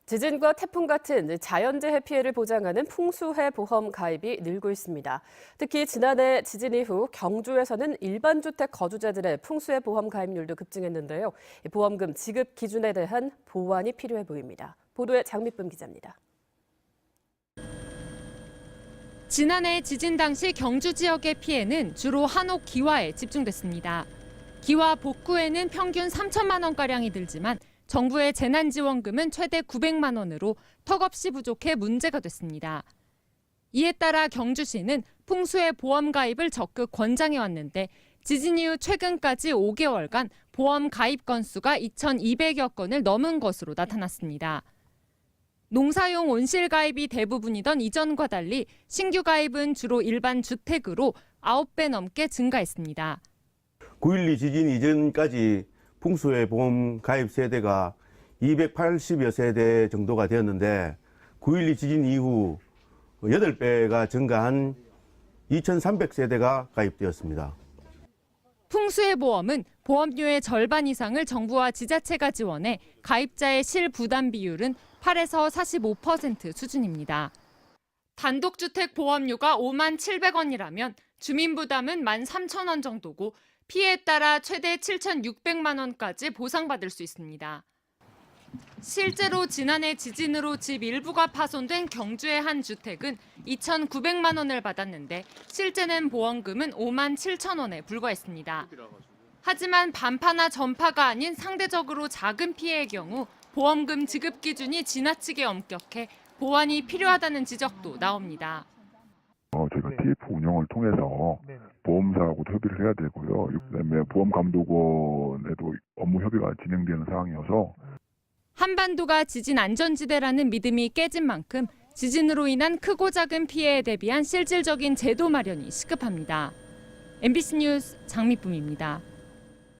지진과 태풍 같은 자연재해 피해를 보장하는 풍수해 보험 가입이 늘고 있습니다. 특히 지난해 지진 이후 경주에서는 일반 주택 거주자들의 풍수해 보험 가입률도 급증했는데요. 보험금 지급 기준에 대한 보완이 필요해 보입니다. 보도에 장미쁨 기자입니다. 지난해 지진 당시 경주 지역의 피해는 주로 한옥 기와에 집중됐습니다. 기와 복구에는 평균 3천만 원가량이 들지만 정부의 재난지원금은 최대 900만 원으로 턱없이 부족해 문제가 됐습니다. 이에 따라 경주시는 풍수해 보험 가입을 적극 권장해왔는데 지진 이후 최근까지 5개월간 보험 가입 건수가 2,200여 건을 넘은 것으로 나타났습니다. 농사용 온실 가입이 대부분이던 이전과 달리 신규 가입은 주로 일반 주택으로 9배 넘게 증가했습니다. 9.12 지진 이전까지 풍수해 보험 가입 세대가 280여 세대 정도가 되었는데 9.12 지진 이후 8배가 증가한 2,300세대가 가입되었습니다. 풍수해 보험은 보험료의 절반 이상을 정부와 지자체가 지원해 가입자의 실부담 비율은 8에서 45% 수준입니다. 단독주택 보험료가 5만 700원이라면 주민부담은 13,000원 정도고 피해에 따라 최대 7,600만 원까지 보상받을 수 있습니다. 실제로 지난해 지진으로 집 일부가 파손된 경주의 한 주택은 2,900만 원을 받았는데 실제는 보험금은 5만 7천 원에 불과했습니다. 하지만 반파나 전파가 아닌 상대적으로 작은 피해의 경우 보험금 지급 기준이 지나치게 엄격해 보완이 필요하다는 지적도 나옵니다. 저희가 TF 운영을 통해서 보험사하고도 협의를 해야 되고요. 그다음에 보험감독원에도 업무 협의가 진행되는 상황이어서 한반도가 지진 안전지대라는 믿음이 깨진 만큼 지진으로 인한 크고 작은 피해에 대비한 실질적인 제도 마련이 시급합니다. MBC 뉴스 장미쁨입니다.